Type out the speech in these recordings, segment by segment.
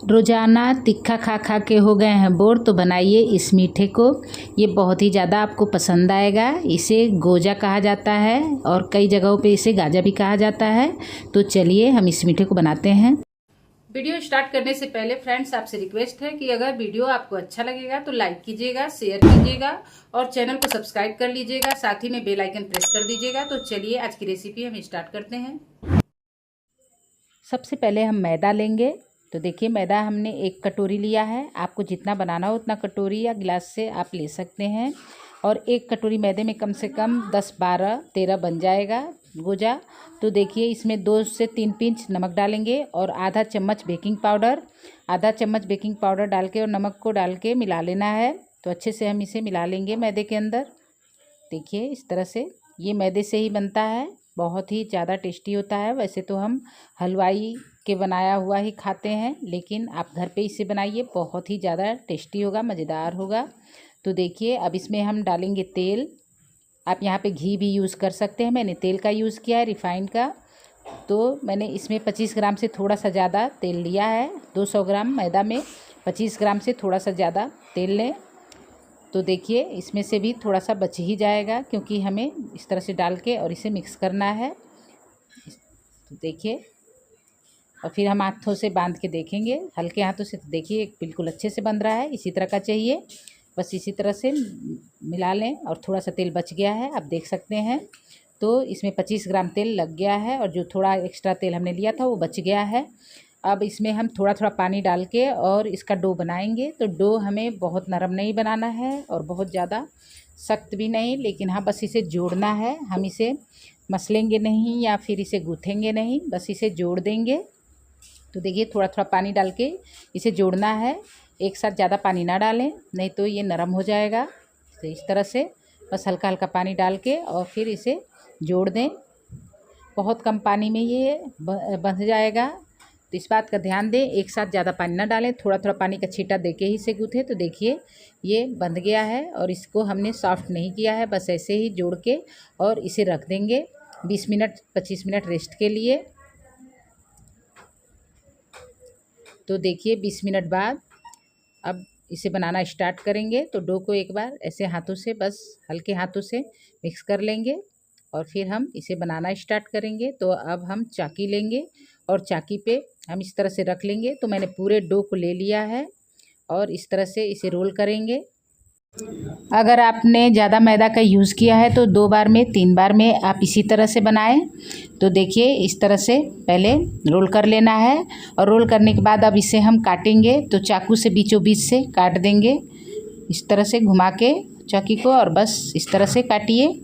रोज़ाना तीखा खा खा के हो गए हैं बोर, तो बनाइए इस मीठे को। ये बहुत ही ज़्यादा आपको पसंद आएगा। इसे गोजा कहा जाता है और कई जगहों पे इसे गाजा भी कहा जाता है। तो चलिए हम इस मीठे को बनाते हैं। वीडियो स्टार्ट करने से पहले फ्रेंड्स आपसे रिक्वेस्ट है कि अगर वीडियो आपको अच्छा लगेगा तो लाइक कीजिएगा, शेयर कीजिएगा और चैनल को सब्सक्राइब कर लीजिएगा। साथ ही में बेल आइकन प्रेस कर दीजिएगा। तो चलिए आज की रेसिपी हम स्टार्ट करते हैं। सबसे पहले हम मैदा लेंगे। तो देखिए मैदा हमने 1 कटोरी लिया है। आपको जितना बनाना हो उतना कटोरी या गिलास से आप ले सकते हैं। और 1 कटोरी मैदे में कम से कम 10, 12, 13 बन जाएगा गोजा। तो देखिए इसमें 2 से 3 पिंच नमक डालेंगे और आधा चम्मच बेकिंग पाउडर डाल के और नमक को डाल के मिला लेना है। तो अच्छे से हम इसे मिला लेंगे मैदे के अंदर। देखिए इस तरह से ये मैदे से ही बनता है, बहुत ही ज़्यादा टेस्टी होता है। वैसे तो हम हलवाई के बनाया हुआ ही खाते हैं, लेकिन आप घर पे इसे बनाइए, बहुत ही ज़्यादा टेस्टी होगा, मज़ेदार होगा। तो देखिए अब इसमें हम डालेंगे तेल। आप यहाँ पे घी भी यूज़ कर सकते हैं। मैंने तेल का यूज़ किया है, रिफ़ाइंड का। तो मैंने इसमें 25 ग्राम से थोड़ा सा ज़्यादा तेल लिया है। 200 ग्राम मैदा में 25 ग्राम से थोड़ा सा ज़्यादा तेल लें। तो देखिए इसमें से भी थोड़ा सा बच ही जाएगा, क्योंकि हमें इस तरह से डाल के और इसे मिक्स करना है। तो देखिए और फिर हम हाथों से बांध के देखेंगे, हल्के हाथों से। तो देखिए बिल्कुल अच्छे से बन रहा है, इसी तरह का चाहिए। बस इसी तरह से मिला लें। और थोड़ा सा तेल बच गया है, आप देख सकते हैं। तो इसमें 25 ग्राम तेल लग गया है और जो थोड़ा एक्स्ट्रा तेल हमने लिया था वो बच गया है। अब इसमें हम थोड़ा थोड़ा पानी डाल के और इसका डो बनाएंगे। तो डो हमें बहुत नरम नहीं बनाना है और बहुत ज़्यादा सख्त भी नहीं, लेकिन हाँ बस इसे जोड़ना है। हम इसे मसलेंगे नहीं या फिर इसे गूँथेंगे नहीं, बस इसे जोड़ देंगे। तो देखिए थोड़ा थोड़ा पानी डाल के इसे जोड़ना है। एक साथ ज़्यादा पानी ना डालें, नहीं तो ये नरम हो जाएगा। तो इस तरह से बस हल्का हल्का पानी डाल के और फिर इसे जोड़ दें। बहुत कम पानी में ये बंध जाएगा, तो इस बात का ध्यान दें। एक साथ ज़्यादा पानी ना डालें, थोड़ा थोड़ा पानी का छींटा देके ही इसे गूँथे। तो देखिए ये बंध गया है और इसको हमने सॉफ्ट नहीं किया है, बस ऐसे ही जोड़ के और इसे रख देंगे 20 मिनट 25 मिनट रेस्ट के लिए। तो देखिए 20 मिनट बाद अब इसे बनाना स्टार्ट करेंगे। तो डो को एक बार ऐसे हाथों से, बस हल्के हाथों से मिक्स कर लेंगे और फिर हम इसे बनाना स्टार्ट करेंगे। तो अब हम चाकी लेंगे और चाकी पे हम इस तरह से रख लेंगे। तो मैंने पूरे डो को ले लिया है और इस तरह से इसे रोल करेंगे। अगर आपने ज़्यादा मैदा का यूज़ किया है तो 2 बार में 3 बार में आप इसी तरह से बनाएं। तो देखिए इस तरह से पहले रोल कर लेना है और रोल करने के बाद अब इसे हम काटेंगे। तो चाकू से बीचों बीच से काट देंगे, इस तरह से घुमा के चाकी को, और बस इस तरह से काटिए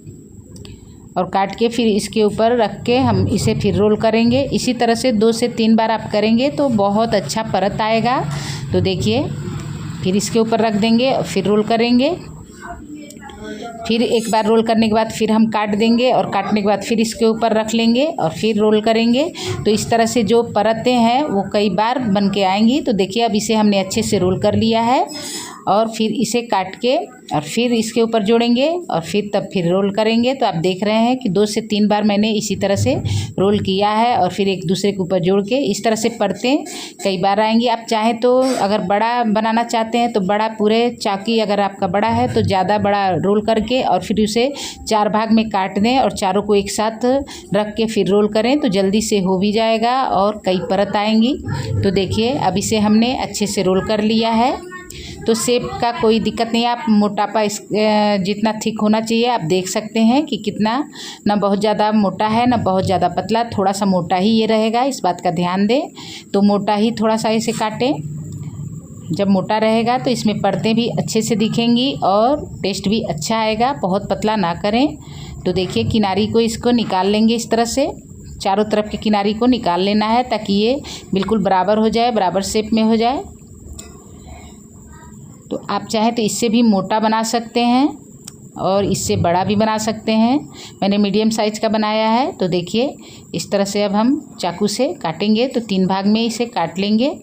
और काट के फिर इसके ऊपर रख के हम इसे फिर रोल करेंगे। इसी तरह से 2 से 3 बार आप करेंगे तो बहुत अच्छा परत आएगा। तो देखिए फिर इसके ऊपर रख देंगे और फिर रोल करेंगे। फिर एक बार रोल करने के बाद फिर हम काट देंगे और काटने के बाद फिर इसके ऊपर रख लेंगे और फिर रोल करेंगे। तो इस तरह से जो परतें हैं वो कई बार बन के आएंगी। तो देखिए अब इसे हमने अच्छे से रोल कर लिया है और फिर इसे काट के और फिर इसके ऊपर जोड़ेंगे और फिर रोल करेंगे। तो आप देख रहे हैं कि 2 से 3 बार मैंने इसी तरह से रोल किया है और फिर एक दूसरे के ऊपर जोड़ के इस तरह से परतें कई बार आएंगी। आप चाहें तो अगर बड़ा बनाना चाहते हैं तो बड़ा, पूरे चाकी अगर आपका बड़ा है तो ज़्यादा बड़ा रोल करके और फिर उसे 4 भाग में काट दें और चारों को एक साथ रख के फिर रोल करें, तो जल्दी से हो भी जाएगा और कई परत आएंगी। तो देखिए अब इसे हमने अच्छे से रोल कर लिया है। तो शेप का कोई दिक्कत नहीं है। आप मोटापा इस जितना थिक होना चाहिए आप देख सकते हैं कि कितना, ना बहुत ज़्यादा मोटा है ना बहुत ज़्यादा पतला, थोड़ा सा मोटा ही ये रहेगा, इस बात का ध्यान दें। तो मोटा ही थोड़ा सा इसे काटें। जब मोटा रहेगा तो इसमें परतें भी अच्छे से दिखेंगी और टेस्ट भी अच्छा आएगा। बहुत पतला ना करें। तो देखिए किनारी को इसको निकाल लेंगे, इस तरह से चारों तरफ की किनारी को निकाल लेना है ताकि ये बिल्कुल बराबर हो जाए, बराबर शेप में हो जाए। तो आप चाहें तो इससे भी मोटा बना सकते हैं और इससे बड़ा भी बना सकते हैं। मैंने मीडियम साइज़ का बनाया है। तो देखिए इस तरह से अब हम चाकू से काटेंगे। तो 3 भाग में इसे काट लेंगे,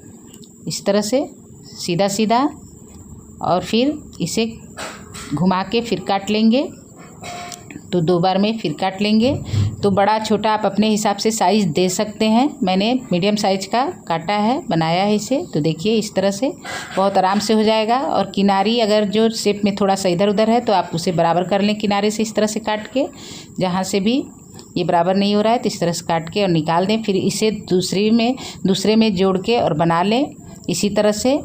इस तरह से सीधा सीधा, और फिर इसे घुमा के फिर काट लेंगे। तो 2 बार में फिर काट लेंगे। तो बड़ा छोटा आप अपने हिसाब से साइज़ दे सकते हैं। मैंने मीडियम साइज़ का काटा है, बनाया है इसे। तो देखिए इस तरह से बहुत आराम से हो जाएगा। और किनारी अगर जो शेप में थोड़ा सा इधर उधर है तो आप उसे बराबर कर लें किनारे से, इस तरह से काट के। जहाँ से भी ये बराबर नहीं हो रहा है तो इस तरह से काट के और निकाल दें। फिर इसे दूसरे में जोड़ के और बना लें इसी तरह से।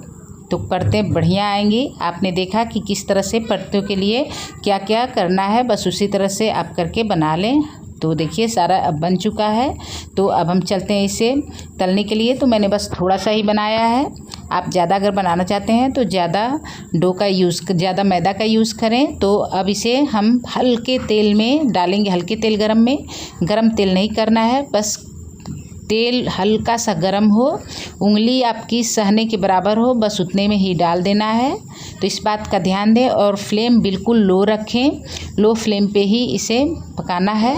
तो परतें बढ़िया आएंगी। आपने देखा कि किस तरह से परतों के लिए क्या क्या करना है, बस उसी तरह से आप करके बना लें। तो देखिए सारा अब बन चुका है। तो अब हम चलते हैं इसे तलने के लिए। तो मैंने बस थोड़ा सा ही बनाया है। आप ज़्यादा अगर बनाना चाहते हैं तो ज़्यादा मैदा का यूज़ करें। तो अब इसे हम हल्के तेल में डालेंगे, हल्के तेल गरम तेल नहीं करना है, बस तेल हल्का सा गरम हो, उंगली आपकी सहने के बराबर हो, बस उतने में ही डाल देना है। तो इस बात का ध्यान दें और फ्लेम बिल्कुल लो रखें। लो फ्लेम पे ही इसे पकाना है,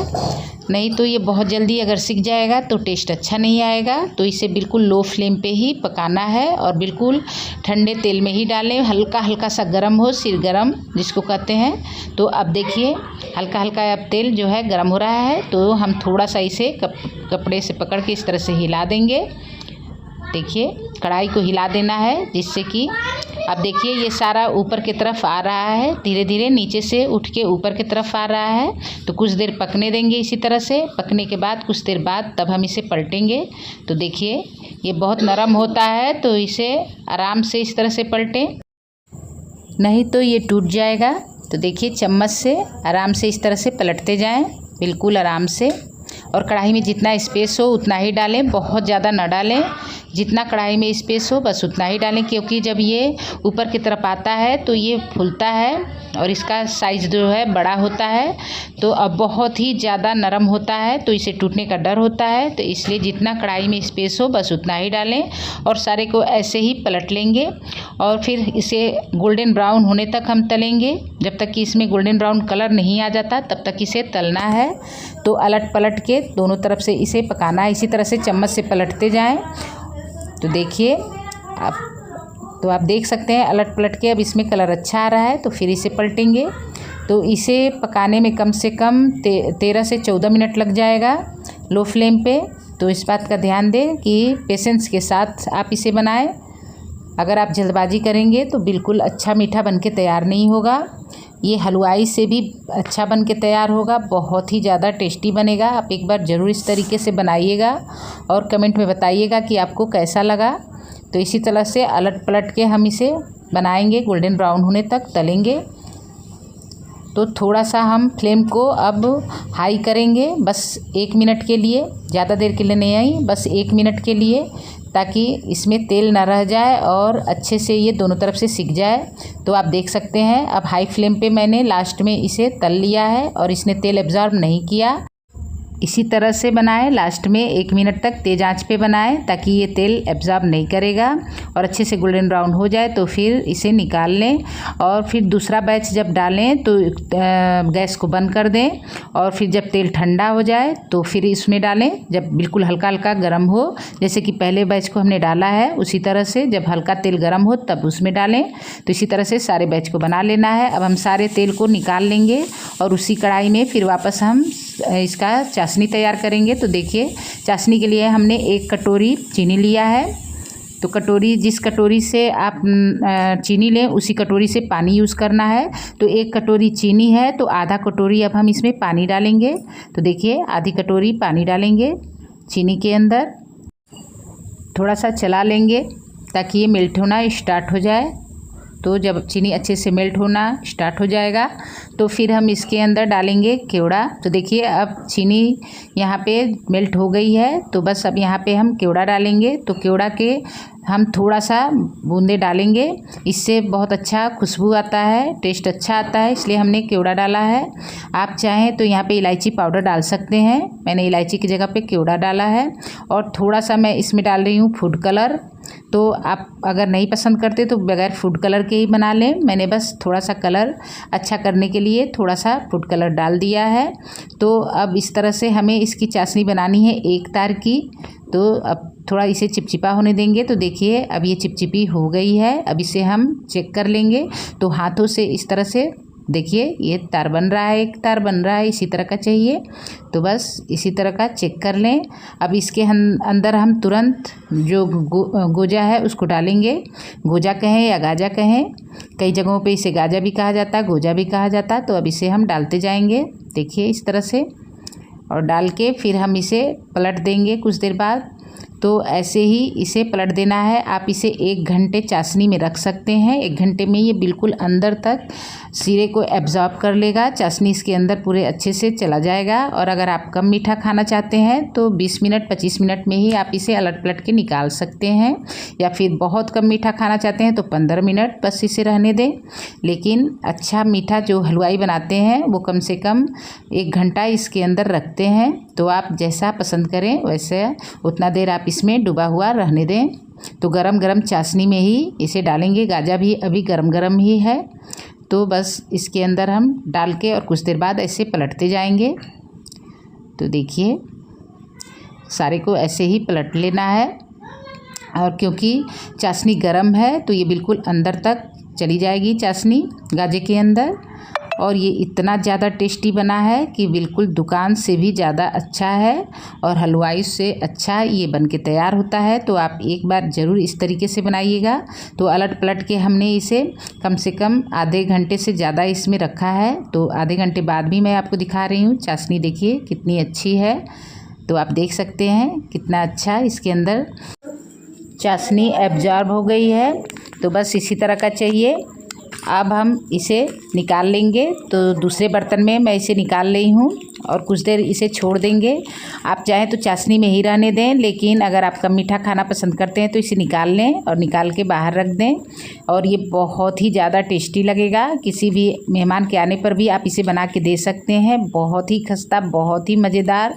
नहीं तो ये बहुत जल्दी अगर सिक जाएगा तो टेस्ट अच्छा नहीं आएगा। तो इसे बिल्कुल लो फ्लेम पे ही पकाना है और बिल्कुल ठंडे तेल में ही डालें। हल्का हल्का सा गरम हो, सिर गरम जिसको कहते हैं। तो अब देखिए हल्का हल्का अब तेल जो है गरम हो रहा है। तो हम थोड़ा सा इसे कपड़े से पकड़ के इस तरह से हिला देंगे। देखिए कढ़ाई को हिला देना है जिससे कि अब देखिए ये सारा ऊपर की तरफ आ रहा है, धीरे धीरे नीचे से उठ के ऊपर की तरफ आ रहा है। तो कुछ देर पकने देंगे इसी तरह से। पकने के बाद कुछ देर बाद तब हम इसे पलटेंगे। तो देखिए ये बहुत नरम होता है तो इसे आराम से इस तरह से पलटें, नहीं तो ये टूट जाएगा। तो देखिए चम्मच से आराम से इस तरह से पलटते जाएं, बिल्कुल आराम से। और कढ़ाई में जितना स्पेस हो उतना ही डालें, बहुत ज़्यादा ना डालें। जितना कढ़ाई में स्पेस हो बस उतना ही डालें, क्योंकि जब ये ऊपर की तरफ आता है तो ये फूलता है और इसका साइज़ जो है बड़ा होता है। तो अब बहुत ही ज़्यादा नरम होता है तो इसे टूटने का डर होता है। तो इसलिए जितना कढ़ाई में स्पेस हो बस उतना ही डालें और सारे को ऐसे ही पलट लेंगे। और फिर इसे गोल्डन ब्राउन होने तक हम तलेंगे। जब तक कि इसमें गोल्डन ब्राउन कलर नहीं आ जाता तब तक इसे तलना है। तो अलट पलट के दोनों तरफ से इसे पकाना है, इसी तरह से चम्मच से पलटते जाएं। तो देखिए आप देख सकते हैं अलट पलट के अब इसमें कलर अच्छा आ रहा है। तो फिर इसे पलटेंगे। तो इसे पकाने में कम से कम 13 से 14 मिनट लग जाएगा लो फ्लेम पे। तो इस बात का ध्यान दें कि पेशेंस के साथ आप इसे बनाएं। अगर आप जल्दबाजी करेंगे तो बिल्कुल अच्छा मीठा बन के तैयार नहीं होगा। ये हलवाई से भी अच्छा बन के तैयार होगा, बहुत ही ज़्यादा टेस्टी बनेगा। आप एक बार ज़रूर इस तरीके से बनाइएगा और कमेंट में बताइएगा कि आपको कैसा लगा। तो इसी तरह से अलट पलट के हम इसे बनाएंगे, गोल्डन ब्राउन होने तक तलेंगे। तो थोड़ा सा हम फ्लेम को अब हाई करेंगे, बस 1 मिनट के लिए, ज़्यादा देर के लिए नहीं आई, बस 1 मिनट के लिए, ताकि इसमें तेल ना रह जाए और अच्छे से ये दोनों तरफ से सिक जाए। तो आप देख सकते हैं अब हाई फ्लेम पे मैंने लास्ट में इसे तल लिया है और इसने तेल एब्जॉर्ब नहीं किया। इसी तरह से बनाएं, लास्ट में 1 मिनट तक तेज़ आंच पे बनाएं ताकि ये तेल एब्जॉर्ब नहीं करेगा और अच्छे से गोल्डन ब्राउन हो जाए। तो फिर इसे निकाल लें और फिर दूसरा बैच जब डालें तो गैस को बंद कर दें और फिर जब तेल ठंडा हो जाए तो फिर इसमें डालें, जब बिल्कुल हल्का हल्का गर्म हो, जैसे कि पहले बैच को हमने डाला है उसी तरह से जब हल्का तेल गर्म हो तब उसमें डालें। तो इसी तरह से सारे बैच को बना लेना है। अब हम सारे तेल को निकाल लेंगे और उसी कढ़ाई में फिर वापस हम इसका चाशनी तैयार करेंगे। तो देखिए चाशनी के लिए हमने 1 कटोरी चीनी लिया है। तो जिस कटोरी से आप चीनी लें उसी कटोरी से पानी यूज़ करना है। तो 1 कटोरी चीनी है तो आधा कटोरी अब हम इसमें पानी डालेंगे। तो देखिए आधी कटोरी पानी डालेंगे चीनी के अंदर, थोड़ा सा चला लेंगे ताकि ये मेल्ट होना स्टार्ट हो जाए। तो जब चीनी अच्छे से मेल्ट होना स्टार्ट हो जाएगा तो फिर हम इसके अंदर डालेंगे केवड़ा। तो देखिए अब चीनी यहाँ पे मेल्ट हो गई है तो बस अब यहाँ पे हम केवड़ा डालेंगे। तो केवड़ा के हम थोड़ा सा बूंदे डालेंगे, इससे बहुत अच्छा खुशबू आता है, टेस्ट अच्छा आता है, इसलिए हमने केवड़ा डाला है। आप चाहें तो यहाँ पे इलायची पाउडर डाल सकते हैं, मैंने इलायची की जगह पे केवड़ा डाला है। और थोड़ा सा मैं इसमें डाल रही हूँ फूड कलर। तो आप अगर नहीं पसंद करते तो बगैर फूड कलर के ही बना लें। मैंने बस थोड़ा सा कलर अच्छा करने के लिए थोड़ा सा फूड कलर डाल दिया है। तो अब इस तरह से हमें इसकी चाशनी बनानी है 1 तार की। तो अब थोड़ा इसे चिपचिपा होने देंगे। तो देखिए अब ये चिपचिपी हो गई है। अब इसे हम चेक कर लेंगे। तो हाथों से इस तरह से देखिए ये तार बन रहा है, एक तार बन रहा है, इसी तरह का चाहिए। तो बस इसी तरह का चेक कर लें। अब इसके अंदर हम तुरंत जो गोजा है उसको डालेंगे। गोजा कहें या गाजा कहें, कई जगहों पे इसे गाजा भी कहा जाता है, गोजा भी कहा जाता है। तो अब इसे हम डालते जाएंगे, देखिए इस तरह से, और डाल के फिर हम इसे पलट देंगे कुछ देर बाद। तो ऐसे ही इसे पलट देना है। आप इसे 1 घंटे चाशनी में रख सकते हैं। 1 घंटे में ये बिल्कुल अंदर तक शीरे को एब्जॉर्ब कर लेगा, चाशनी इसके अंदर पूरे अच्छे से चला जाएगा। और अगर आप कम मीठा खाना चाहते हैं तो 20 मिनट 25 मिनट में ही आप इसे अलट पलट के निकाल सकते हैं, या फिर बहुत कम मीठा खाना चाहते हैं तो 15 मिनट बस इसे रहने दें। लेकिन अच्छा मीठा जो हलवाई बनाते हैं वो कम से कम 1 घंटा इसके अंदर रखते हैं। तो आप जैसा पसंद करें वैसे उतना देर आप इसमें डूबा हुआ रहने दें। तो गरम गरम चाशनी में ही इसे डालेंगे, गाजा भी अभी गरम गरम ही है। तो बस इसके अंदर हम डाल के और कुछ देर बाद ऐसे पलटते जाएंगे। तो देखिए सारे को ऐसे ही पलट लेना है, और क्योंकि चाशनी गरम है तो ये बिल्कुल अंदर तक चली जाएगी चाशनी गाजे के अंदर। और ये इतना ज़्यादा टेस्टी बना है कि बिल्कुल दुकान से भी ज़्यादा अच्छा है, और हलवाई से अच्छा ये बन के तैयार होता है। तो आप एक बार ज़रूर इस तरीके से बनाइएगा। तो अलट पलट के हमने इसे कम से कम आधे घंटे से ज़्यादा इसमें रखा है। तो आधे घंटे बाद भी मैं आपको दिखा रही हूँ। चाशनी देखिए कितनी अच्छी है, तो आप देख सकते हैं कितना अच्छा इसके अंदर चाशनी एब्जॉर्ब हो गई है। तो बस इसी तरह का चाहिए। अब हम इसे निकाल लेंगे। तो दूसरे बर्तन में मैं इसे निकाल रही हूँ, और कुछ देर इसे छोड़ देंगे। आप चाहें तो चाशनी में ही रहने दें, लेकिन अगर आप कम मीठा खाना पसंद करते हैं तो इसे निकाल लें और निकाल के बाहर रख दें। और ये बहुत ही ज़्यादा टेस्टी लगेगा। किसी भी मेहमान के आने पर भी आप इसे बना के दे सकते हैं। बहुत ही खस्ता, बहुत ही मज़ेदार।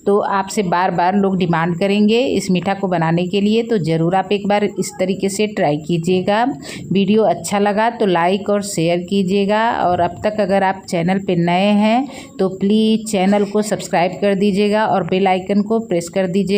तो आपसे बार बार लोग डिमांड करेंगे इस मीठा को बनाने के लिए। तो ज़रूर आप एक बार इस तरीके से ट्राई कीजिएगा। वीडियो अच्छा लगा तो लाइक और शेयर कीजिएगा। और अब तक अगर आप चैनल पे नए हैं तो प्लीज़ चैनल को सब्सक्राइब कर दीजिएगा और बेल आइकन को प्रेस कर दीजिए।